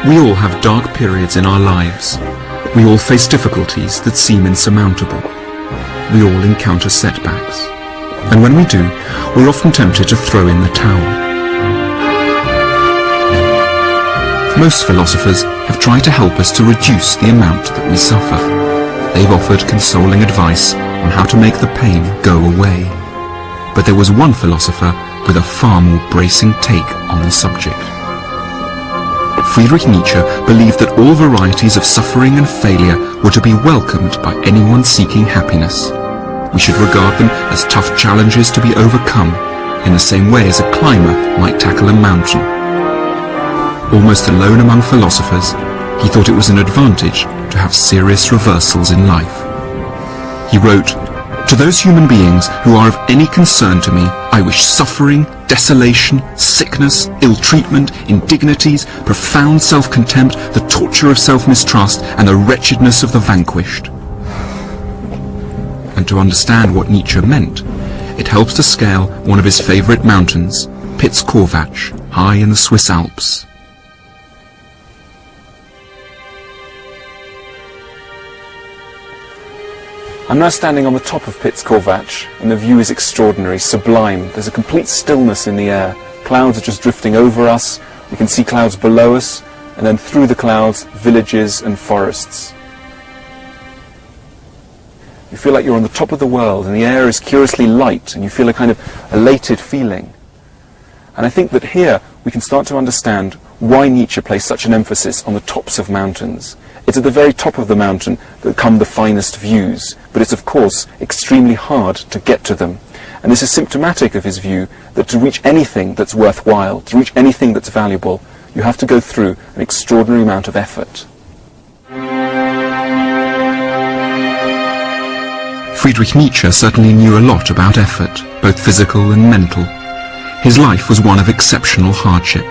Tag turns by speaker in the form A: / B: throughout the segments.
A: We all have dark periods in our lives. We all face difficulties that seem insurmountable. We all encounter setbacks. And when we do, we're often tempted to throw in the towel. Most philosophers have tried to help us to reduce the amount that we suffer. They've offered consoling advice on how to make the pain go away. But there was one philosopher with a far more bracing take on the subject. Friedrich Nietzsche believed that all varieties of suffering and failure were to be welcomed by anyone seeking happiness. We should regard them as tough challenges to be overcome, in the same way as a climber might tackle a mountain. Almost alone among philosophers, he thought it was an advantage to have serious reversals in life. He wrote, "To those human beings who are of any concern to me, I wish suffering, desolation, sickness, ill-treatment, indignities, profound self-contempt, the torture of self-mistrust, and the wretchedness of the vanquished." And to understand what Nietzsche meant, it helps to scale one of his favorite mountains, Piz-Corvatsch, high in the Swiss Alps. I'm now standing on the top of Piz-Corvatsch, and the view is extraordinary, sublime. There's a complete stillness in the air. Clouds are just drifting over us. We can see clouds below us, and then through the clouds, villages and forests. You feel like you're on the top of the world, and the air is curiously light, and you feel a kind of elated feeling. And I think that here we can start to understand why Nietzsche placed such an emphasis on the tops of mountains. It's at the very top of the mountain that come the finest views, but it's of course extremely hard to get to them. And this is symptomatic of his view that to reach anything that's worthwhile, to reach anything that's valuable, you have to go through an extraordinary amount of effort. Friedrich Nietzsche certainly knew a lot about effort, both physical and mental. His life was one of exceptional hardship.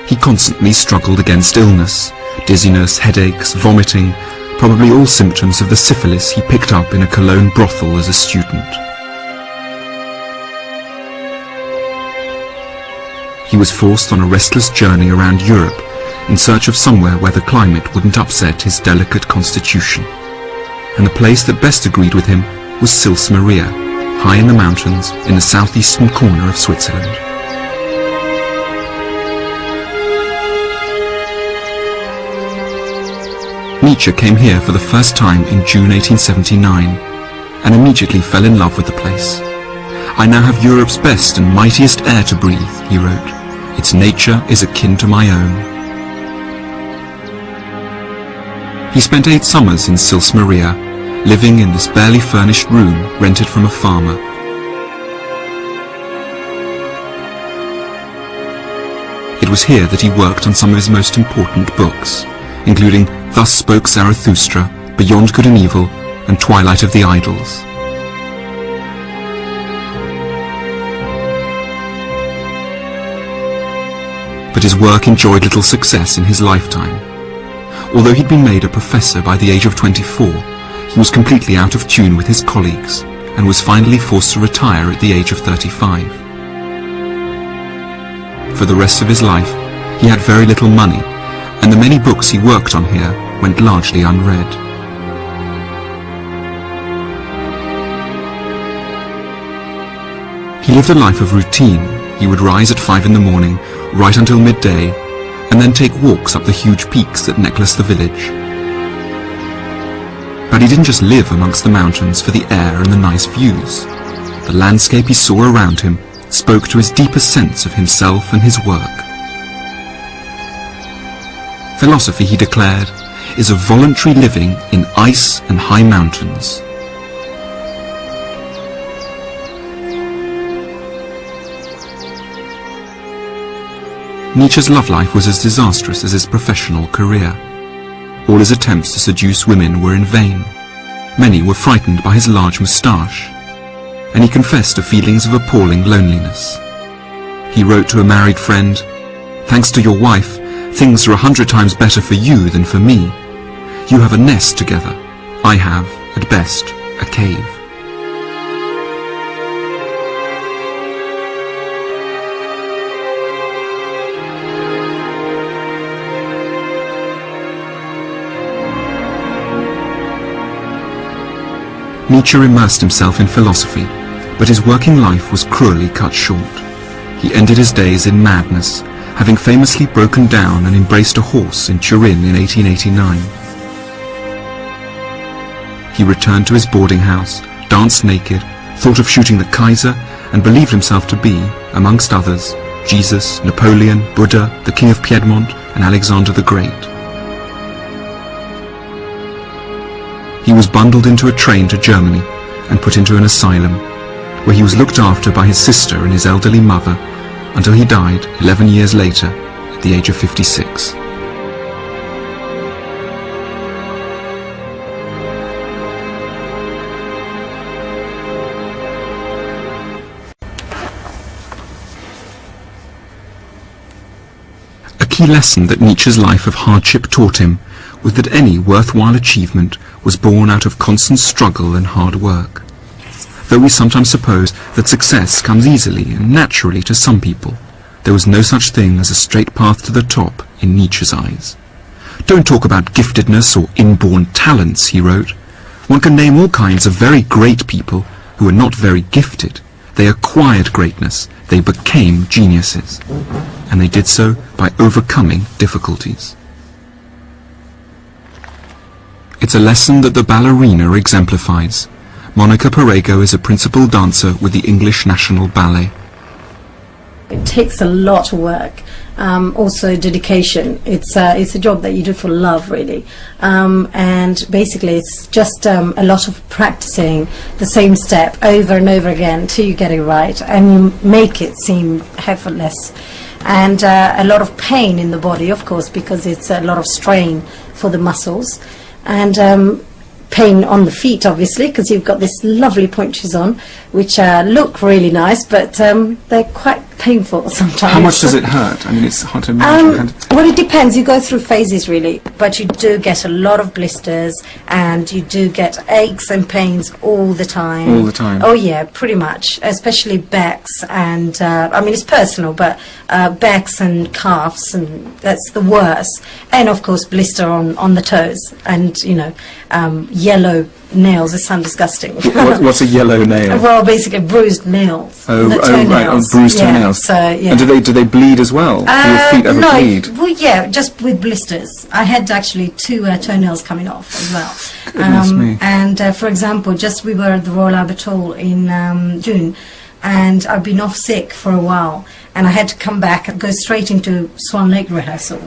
A: He constantly struggled against illness, dizziness, headaches, vomiting, probably all symptoms of the syphilis he picked up in a Cologne brothel as a student. He was forced on a restless journey around Europe in search of somewhere where the climate wouldn't upset his delicate constitution. And the place that best agreed with him was Sils Maria, high in the mountains in the southeastern corner of Switzerland. Nietzsche came here for the first time in June 1879 and immediately fell in love with the place. "I now have Europe's best and mightiest air to breathe," he wrote. "Its nature is akin to my own." He spent 8 summers in Sils Maria, living in this barely furnished room rented from a farmer. It was here that he worked on some of his most important books, including Thus Spoke Zarathustra, Beyond Good and Evil, and Twilight of the Idols. But his work enjoyed little success in his lifetime. Although he'd been made a professor by the age of 24, he was completely out of tune with his colleagues and was finally forced to retire at the age of 35. For the rest of his life, he had very little money, and the many books he worked on here went largely unread. He lived a life of routine. He would rise at 5 in the morning, right until midday, and then take walks up the huge peaks that necklace the village. But he didn't just live amongst the mountains for the air and the nice views. The landscape he saw around him spoke to his deepest sense of himself and his work. Philosophy, he declared, is a voluntary living in ice and high mountains. Nietzsche's love life was as disastrous as his professional career. All his attempts to seduce women were in vain. Many were frightened by his large moustache, and he confessed to feelings of appalling loneliness. He wrote to a married friend, "Thanks to your wife, things are 100 times better for you than for me. You have a nest together. I have, at best, a cave." Nietzsche immersed himself in philosophy, but his working life was cruelly cut short. He ended his days in madness, having famously broken down and embraced a horse in Turin in 1889. He returned to his boarding house, danced naked, thought of shooting the Kaiser, and believed himself to be, amongst others, Jesus, Napoleon, Buddha, the King of Piedmont, and Alexander the Great. He was bundled into a train to Germany and put into an asylum, where he was looked after by his sister and his elderly mother until he died 11 years later at the age of 56. A key lesson that Nietzsche's life of hardship taught him was that any worthwhile achievement was born out of constant struggle and hard work. Though we sometimes suppose that success comes easily and naturally to some people, there was no such thing as a straight path to the top in Nietzsche's eyes. "Don't talk about giftedness or inborn talents," he wrote. "One can name all kinds of very great people who are not very gifted. They acquired greatness, they became geniuses. And they did so by overcoming difficulties." It's a lesson that the ballerina exemplifies. Monica Perego is a principal dancer with the English National Ballet.
B: It takes a lot of work, also dedication. It's a job that you do for love, really, and basically it's just a lot of practicing the same step over and over again till you get it right and you make it seem effortless. And a lot of pain in the body, of course, because it's a lot of strain for the muscles, and pain on the feet, obviously, because you've got this lovely pointe shoes on, which look really nice, but they're quite painful sometimes.
C: How much does it hurt? I mean, it's hard to imagine.
B: Well, it depends. You go through phases, really, but you do get a lot of blisters, and you do get aches and pains all the time.
C: All the time?
B: Oh, yeah, pretty much, especially backs, and, I mean, it's personal, but backs and calves, and that's the worst. And, of course, blister on the toes, and, you know, yellow nails. They sound disgusting.
C: What's a yellow nail?
B: Well, basically bruised nails.
C: Right, bruised toenails.
B: So, yeah.
C: And do they bleed as well? Do your feet ever bleed?
B: Well, yeah, just with blisters. I had actually 2 toenails coming off as well.
C: Goodness me.
B: And for example, just we were at the Royal Albert Hall in June, and I've been off sick for a while, and I had to come back and go straight into Swan Lake rehearsal.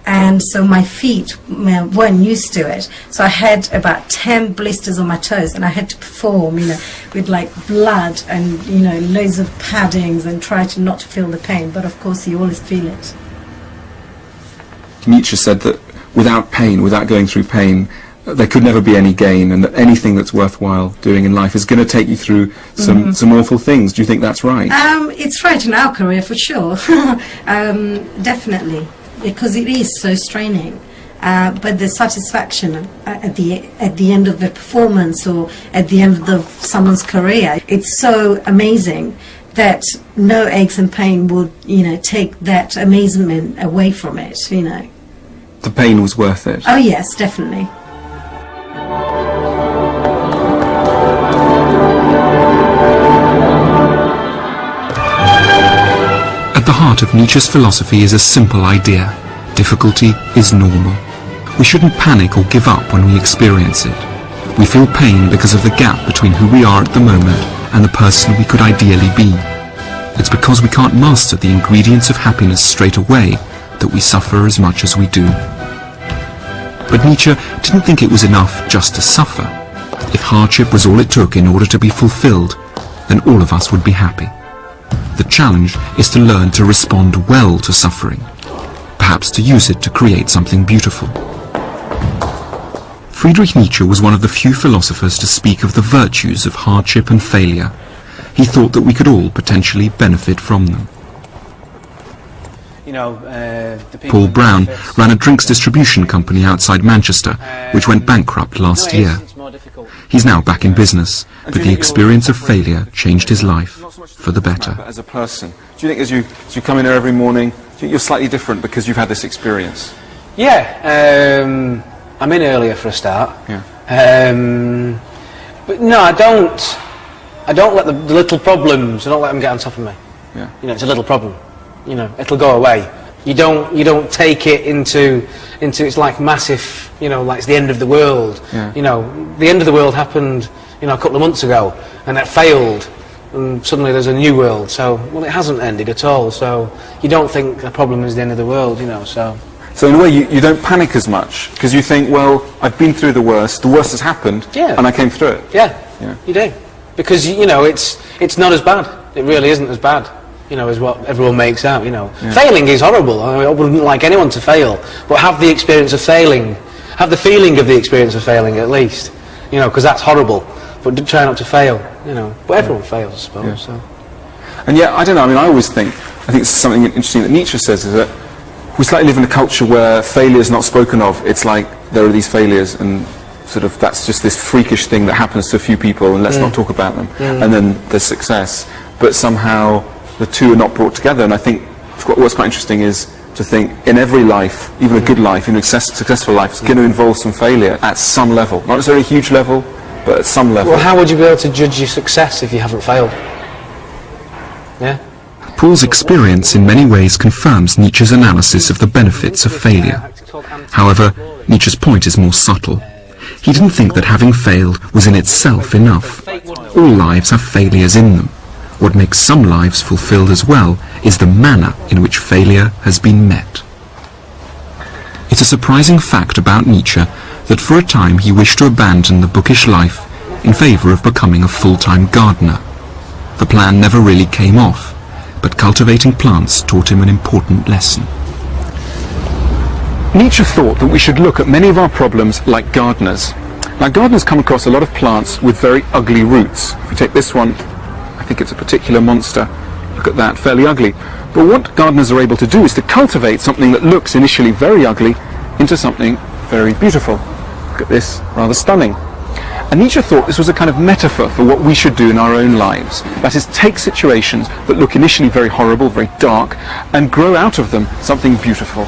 B: And so my feet weren't used to it. So I had about 10 blisters on my toes, and I had to perform, you know, with like blood and, you know, loads of paddings and try to not to feel the pain. But of course you always feel it.
C: Nietzsche said that without pain, without going through pain, there could never be any gain, and that anything that's worthwhile doing in life is going to take you through some awful things. Do you think that's right?
B: It's right in our career for sure. Definitely, because it is so straining. But the satisfaction at the end of the performance or at the end of someone's career, it's so amazing that no aches and pain would, you know, take that amazement away from it, you know.
C: The pain was worth it.
B: Oh yes, definitely.
A: At the heart of Nietzsche's philosophy is a simple idea: difficulty is normal. We shouldn't panic or give up when we experience it. We feel pain because of the gap between who we are at the moment and the person we could ideally be. It's because we can't master the ingredients of happiness straight away that we suffer as much as we do. But Nietzsche didn't think it was enough just to suffer. If hardship was all it took in order to be fulfilled, then all of us would be happy. The challenge is to learn to respond well to suffering, perhaps to use it to create something beautiful. Friedrich Nietzsche was one of the few philosophers to speak of the virtues of hardship and failure. He thought that we could all potentially benefit from them.
D: You know,
A: Paul Brown ran a drinks distribution company outside Manchester, which went bankrupt last year. He's now back in business, but the experience of failure changed his life for the better.
C: As a person, do you think as you come in here every morning, do you think you're slightly different because you've had this experience?
D: Yeah, I'm in earlier for a start.
C: Yeah.
D: But no, I don't let the little problems, I don't let them get on top of me.
C: Yeah.
D: You know, it's a little problem. You know, it'll go away. You don't take it into it's like massive, you know, like it's the end of the world.
C: Yeah.
D: You know, the end of the world happened, you know, a couple of months ago, and it failed, and suddenly there's a new world. So, well, it hasn't ended at all. So you don't think a problem is the end of the world, you know. So
C: in a way, you don't panic as much because you think, well, I've been through the worst has happened,
D: yeah,
C: and I came through it.
D: Yeah, you do, because you know it's not as bad. It really isn't as bad. You know, is what everyone makes out, you know. Yeah. Failing is horrible. I mean, I wouldn't like anyone to fail, but have the experience of failing, have the feeling of the experience of failing at least, you know, because that's horrible. But try not to fail, you know. But everyone fails, I suppose. Yeah. So.
C: And yet, I don't know, I mean, I think it's something interesting that Nietzsche says is that we slightly live in a culture where failure is not spoken of. It's like there are these failures and sort of that's just this freakish thing that happens to a few people and let's not talk about them. And then there's success. But somehow the two are not brought together, and I think what's quite interesting is to think in every life, even a good life, even a successful life, is going to involve some failure at some level. Not necessarily a huge level, but at some level.
D: Well, how would you be able to judge your success if you haven't failed? Yeah?
A: Paul's experience in many ways confirms Nietzsche's analysis of the benefits of failure. However, Nietzsche's point is more subtle. He didn't think that having failed was in itself enough. All lives have failures in them. What makes some lives fulfilled as well is the manner in which failure has been met. It's a surprising fact about Nietzsche that for a time he wished to abandon the bookish life in favour of becoming a full-time gardener. The plan never really came off, but cultivating plants taught him an important lesson.
C: Nietzsche thought that we should look at many of our problems like gardeners. Now, gardeners come across a lot of plants with very ugly roots. If we take this one, I think it's a particular monster. Look at that, fairly ugly. But what gardeners are able to do is to cultivate something that looks initially very ugly into something very beautiful. Look at this, rather stunning. And Nietzsche thought this was a kind of metaphor for what we should do in our own lives. That is, take situations that look initially very horrible, very dark, and grow out of them something beautiful.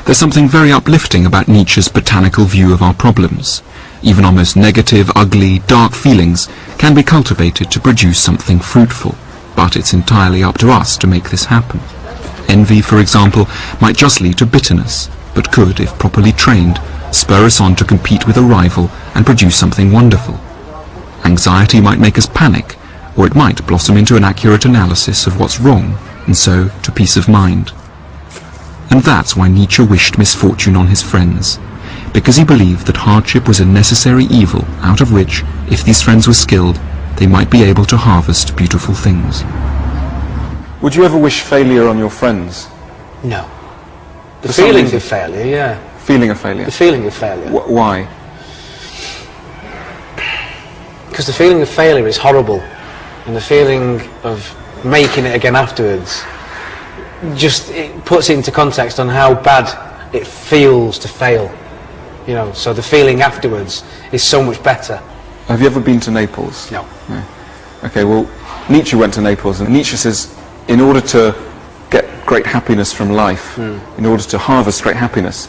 A: There's something very uplifting about Nietzsche's botanical view of our problems. Even our most negative, ugly, dark feelings can be cultivated to produce something fruitful, but it's entirely up to us to make this happen. Envy, for example, might just lead to bitterness, but could, if properly trained, spur us on to compete with a rival and produce something wonderful. Anxiety might make us panic, or it might blossom into an accurate analysis of what's wrong, and so to peace of mind. And that's why Nietzsche wished misfortune on his friends, because he believed that hardship was a necessary evil out of which, if these friends were skilled, they might be able to harvest beautiful things.
C: Would you ever wish failure on your friends?
D: No. The feeling of failure, yeah.
C: Feeling of failure?
D: The feeling of failure.
C: Why?
D: Because the feeling of failure is horrible, and the feeling of making it again afterwards, just it puts it into context on how bad it feels to fail. You know, so the feeling afterwards is so much better.
C: Have you ever been to Naples?
D: No.
C: No. Okay, well, Nietzsche went to Naples, and Nietzsche says, in order to get great happiness from life, in order to harvest great happiness,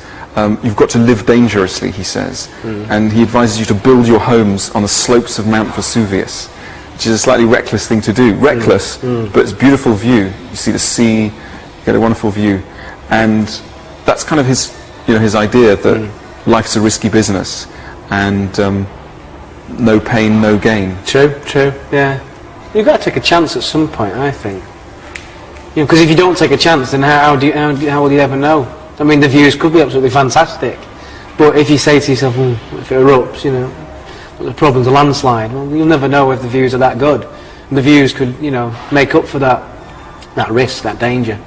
C: you've got to live dangerously, he says. And he advises you to build your homes on the slopes of Mount Vesuvius, which is a slightly reckless thing to do. Reckless, but it's a beautiful view. You see the sea, you get a wonderful view. And that's kind of his, his idea that life's a risky business, and no pain, no gain.
D: True, yeah. You've got to take a chance at some point, I think. Because if you don't take a chance, then how will you ever know? I mean, the views could be absolutely fantastic, but if you say to yourself, if it erupts, the problem's a landslide, well, you'll never know if the views are that good. And the views could, make up for that risk, that danger.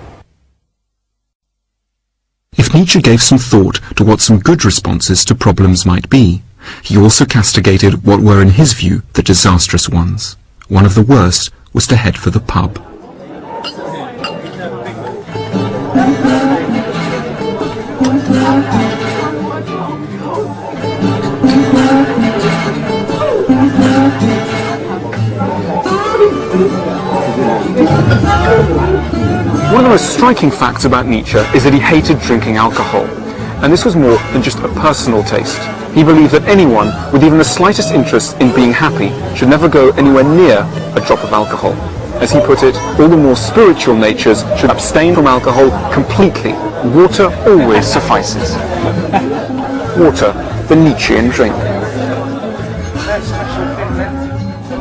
A: If Nietzsche gave some thought to what some good responses to problems might be, he also castigated what were, in his view, the disastrous ones. One of the worst was to head for the pub.
C: One of the most striking facts about Nietzsche is that he hated drinking alcohol. And this was more than just a personal taste. He believed that anyone with even the slightest interest in being happy should never go anywhere near a drop of alcohol. As he put it, all the more spiritual natures should abstain from alcohol completely. Water always suffices. Water, the Nietzschean drink.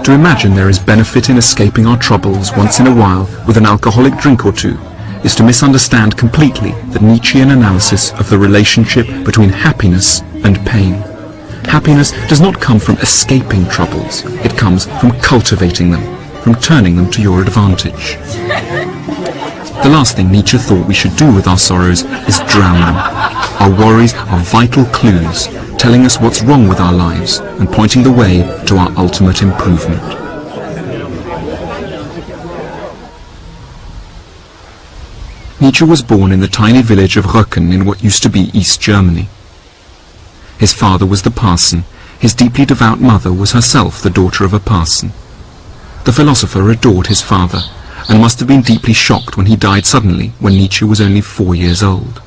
A: To imagine there is benefit in escaping our troubles once in a while with an alcoholic drink or two is to misunderstand completely the Nietzschean analysis of the relationship between happiness and pain. Happiness does not come from escaping troubles, it comes from cultivating them, from turning them to your advantage. The last thing Nietzsche thought we should do with our sorrows is drown them. Our worries are vital clues, telling us what's wrong with our lives and pointing the way to our ultimate improvement. Nietzsche was born in the tiny village of Röcken in what used to be East Germany. His father was the parson, his deeply devout mother was herself the daughter of a parson. The philosopher adored his father, and must have been deeply shocked when he died suddenly when Nietzsche was only 4 years old.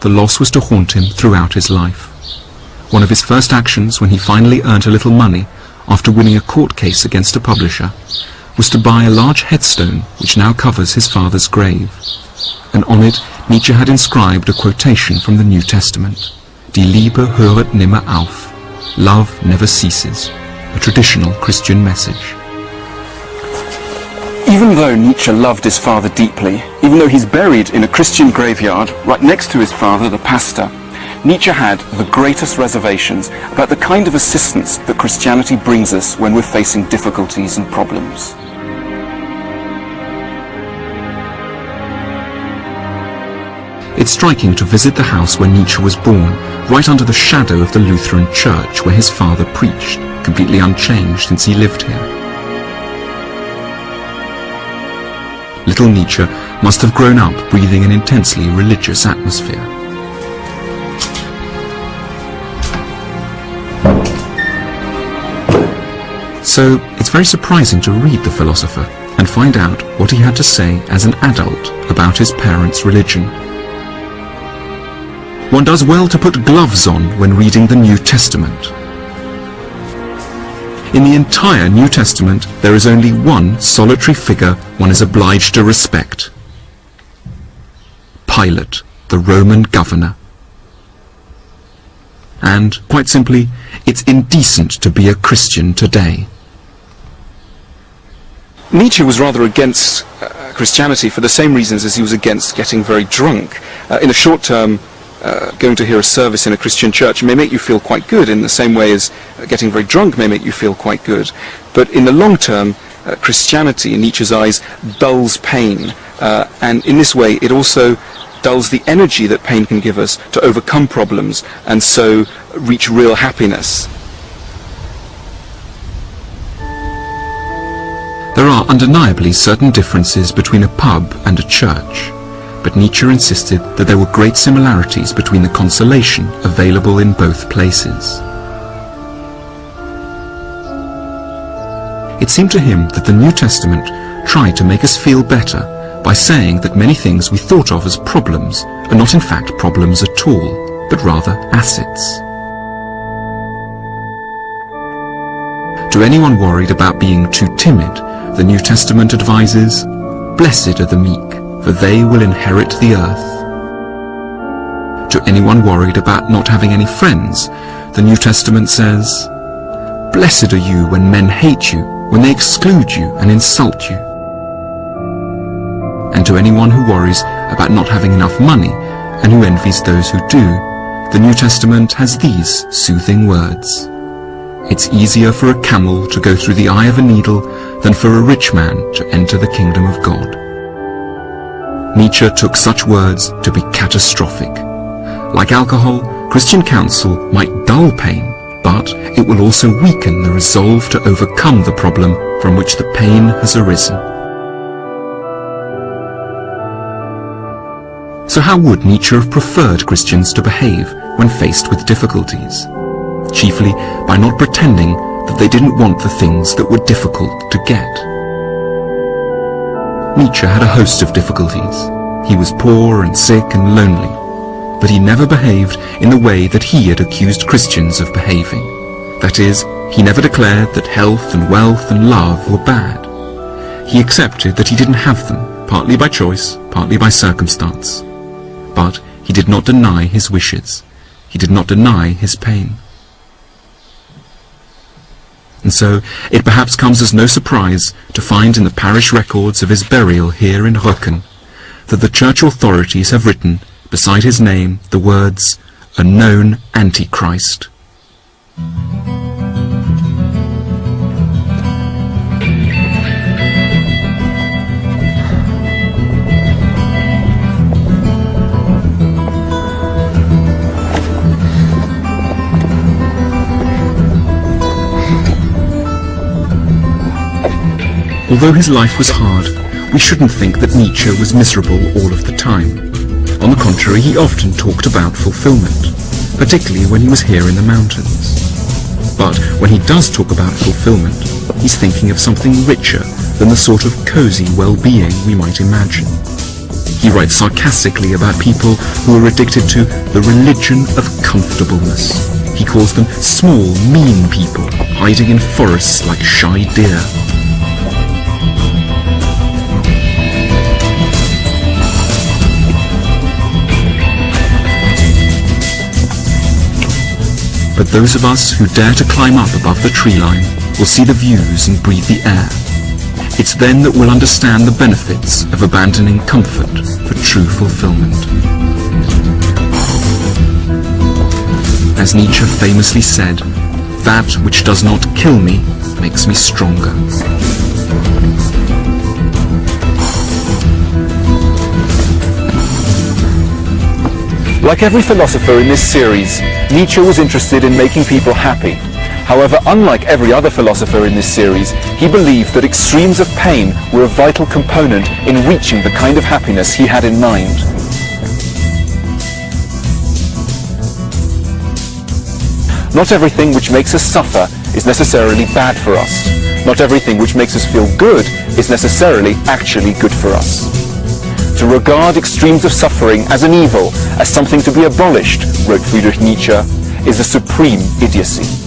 A: The loss was to haunt him throughout his life. One of his first actions when he finally earned a little money, after winning a court case against a publisher, was to buy a large headstone which now covers his father's grave. And on it Nietzsche had inscribed a quotation from the New Testament. Die Liebe höret nimmer auf. Love never ceases. A traditional Christian message.
C: Even though Nietzsche loved his father deeply, even though he's buried in a Christian graveyard right next to his father, the pastor, Nietzsche had the greatest reservations about the kind of assistance that Christianity brings us when we're facing difficulties and problems.
A: It's striking to visit the house where Nietzsche was born, right under the shadow of the Lutheran church where his father preached, completely unchanged since he lived here. Little Nietzsche must have grown up breathing an intensely religious atmosphere. So it's very surprising to read the philosopher and find out what he had to say as an adult about his parents' religion. One does well to put gloves on when reading the New Testament. In the entire New Testament, there is only one solitary figure one is obliged to respect. Pilate, the Roman governor. And, quite simply, it's indecent to be a Christian today.
C: Nietzsche was rather against Christianity for the same reasons as he was against getting very drunk. In the short term, going to hear a service in a Christian church may make you feel quite good in the same way as getting very drunk may make you feel quite good. But in the long term, Christianity, in Nietzsche's eyes, dulls pain. And in this way, it also dulls the energy that pain can give us to overcome problems and so reach real happiness.
A: There are undeniably certain differences between a pub and a church. But Nietzsche insisted that there were great similarities between the consolation available in both places. It seemed to him that the New Testament tried to make us feel better by saying that many things we thought of as problems are not in fact problems at all, but rather assets. To anyone worried about being too timid, the New Testament advises, "Blessed are the meek, for they will inherit the earth." To anyone worried about not having any friends, the New Testament says, "Blessed are you when men hate you, when they exclude you and insult you." And to anyone who worries about not having enough money and who envies those who do, the New Testament has these soothing words. It's easier for a camel to go through the eye of a needle than for a rich man to enter the kingdom of God. Nietzsche took such words to be catastrophic. Like alcohol, Christian counsel might dull pain, but it will also weaken the resolve to overcome the problem from which the pain has arisen. So how would Nietzsche have preferred Christians to behave when faced with difficulties? Chiefly by not pretending that they didn't want the things that were difficult to get. Nietzsche had a host of difficulties. He was poor and sick and lonely. but he never behaved in the way that he had accused Christians of behaving. That is, he never declared that health and wealth and love were bad. He accepted that he didn't have them, partly by choice, partly by circumstance. But he did not deny his wishes. He did not deny his pain. And so it perhaps comes as no surprise to find in the parish records of his burial here in Röcken that the church authorities have written beside his name the words, "A known Antichrist." Although his life was hard, we shouldn't think that Nietzsche was miserable all of the time. On the contrary, he often talked about fulfillment, particularly when he was here in the mountains. But when he does talk about fulfillment, he's thinking of something richer than the sort of cozy well-being we might imagine. He writes sarcastically about people who are addicted to the religion of comfortableness. He calls them small, mean people, hiding in forests like shy deer. But those of us who dare to climb up above the tree line will see the views and breathe the air. It's then that we'll understand the benefits of abandoning comfort for true fulfillment. As Nietzsche famously said, "That which does not kill me makes me stronger."
C: Like every philosopher in this series, Nietzsche was interested in making people happy. However, unlike every other philosopher in this series, he believed that extremes of pain were a vital component in reaching the kind of happiness he had in mind. Not everything which makes us suffer is necessarily bad for us. Not everything which makes us feel good is necessarily actually good for us. To regard extremes of suffering as an evil, as something to be abolished, wrote Friedrich Nietzsche, is a supreme idiocy.